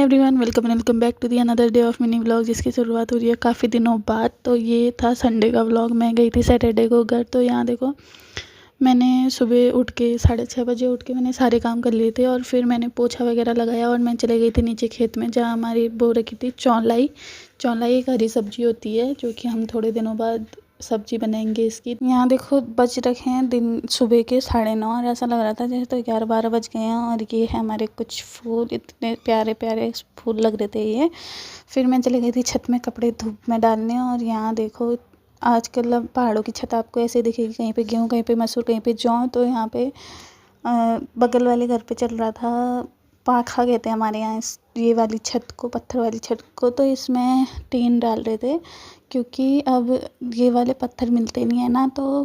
Everyone, welcome back to the another day of mini vlog, जिसकी शुरुआत हो रही है काफ़ी दिनों बाद। तो ये था संडे का व्लॉग। मैं गई थी सैटरडे को घर। तो यहाँ देखो, मैंने सुबह उठ के 6:30 बजे उठ के मैंने सारे काम कर लिए थे और फिर मैंने पोछा वगैरह लगाया और मैं चले गई थी नीचे खेत में, जहाँ हमारी बो रखी थी चौलाई। चौलाई एक हरी सब्जी होती है जो कि हम थोड़े दिनों बाद सब्जी बनाएंगे इसकी। यहाँ देखो बज रखे हैं दिन सुबह के 9:30 और ऐसा लग रहा था जैसे तो 11-12 बज गए हैं। और ये है हमारे कुछ फूल, इतने प्यारे प्यारे फूल लग रहे थे ये। फिर मैं चली गई थी छत में कपड़े धूप में डालने। और यहाँ देखो, आजकल अब पहाड़ों की छत आपको ऐसे दिखेगी, कहीं पे गेहूँ, कहीं पे मसूर, कहीं पे जौ। तो यहाँ पे बगल वाले घर पे चल रहा था पाखा, कहते हैं हमारे यहाँ ये वाली छत को, पत्थर वाली छत को। तो इसमें टीन डाल रहे थे क्योंकि अब ये वाले पत्थर मिलते नहीं है ना, तो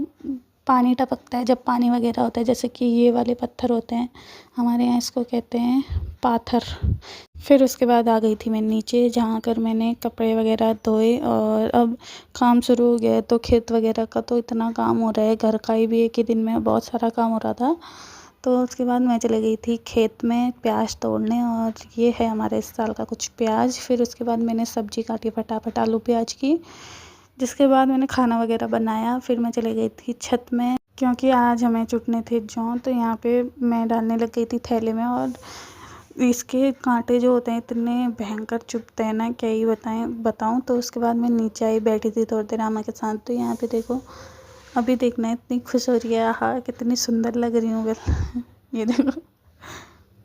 पानी टपकता है जब पानी वगैरह होता है, जैसे कि ये वाले पत्थर होते हैं हमारे यहाँ, इसको कहते हैं पाथर। फिर उसके बाद आ गई थी मैं नीचे, जहाँ कर मैंने कपड़े वगैरह धोए। और अब काम शुरू हो गया है, तो खेत वगैरह का तो इतना काम हो रहा है, घर का ही भी एक ही दिन में बहुत सारा काम हो रहा था। तो उसके बाद मैं चली गई थी खेत में प्याज तोड़ने, और ये है हमारे इस साल का कुछ प्याज। फिर उसके बाद मैंने सब्जी काटी फटाफट आलू प्याज की, जिसके बाद मैंने खाना वगैरह बनाया। फिर मैं चली गई थी छत में क्योंकि आज हमें चुटने थे जौ। तो यहाँ पे मैं डालने लग गई थी थैले में। और इसके कांटे जो होते हैं इतने भयंकर चुभते हैं ना, क्या ही बताऊँ। तो उसके बाद मैं नीचे आई, बैठी थी थोड़ी देर रामा के साथ। तो यहाँ पे देखो, अभी देखना इतनी खुश हो रही है, हाँ कितनी सुंदर लग रही हूँ वेल ये देखो।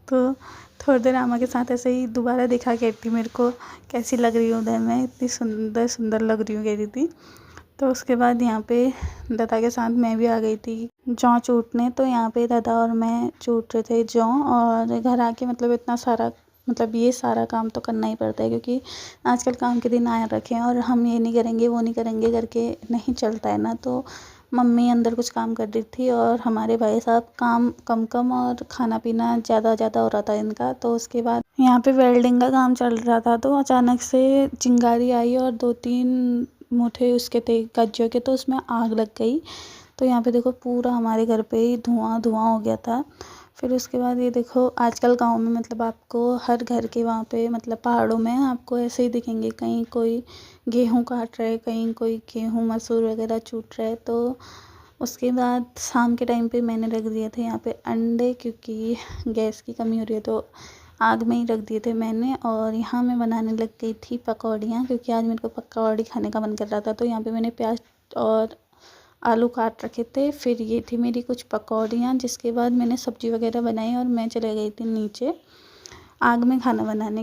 तो थोड़ी देर रामा के साथ ऐसे ही दोबारा दिखा के थी मेरे को कैसी लग रही हूँ उधर, मैं इतनी सुंदर सुंदर लग रही हूँ कह रही थी। तो उसके बाद यहाँ पे दादा के साथ मैं भी आ गई थी जौ चूटने। तो यहाँ पे दादा और मैं चूट रहे थे जौ। और घर आके मतलब इतना सारा, मतलब ये सारा काम तो करना ही पड़ता है क्योंकि आजकल काम के दिन आए रखे हैं और हम ये नहीं करेंगे वो नहीं करेंगे करके नहीं चलता है ना। तो मम्मी अंदर कुछ काम कर रही थी और हमारे भाई साहब काम कम कम और खाना पीना ज़्यादा ज़्यादा हो रहा था इनका। तो उसके बाद यहाँ पे वेल्डिंग का काम चल रहा था, तो अचानक से चिंगारी आई और 2-3 मुठे उसके थे कज्जों के, तो उसमें आग लग गई। तो यहाँ पे देखो पूरा हमारे घर पे ही धुआं धुआं हो गया था। फिर उसके बाद ये देखो, आजकल गांव में मतलब आपको हर घर के वहाँ पे मतलब पहाड़ों में आपको ऐसे ही दिखेंगे, कहीं कोई गेहूँ काट रहा है, कहीं कोई गेहूँ मसूर वगैरह चूट रहा है। तो उसके बाद शाम के टाइम पे मैंने रख दिए थे यहाँ पे अंडे, क्योंकि गैस की कमी हो रही है तो आग में ही रख दिए थे मैंने। और यहाँ मैं बनाने लग गई थी पकौड़ियाँ, क्योंकि आज मेरे को पकौड़ी खाने का मन कर रहा था। तो यहाँ पे मैंने प्याज और आलू काट रखे थे। फिर ये थी मेरी कुछ पकौड़ियाँ, जिसके बाद मैंने सब्जी वगैरह बनाई और मैं चले गई थी नीचे आग में खाना बनाने।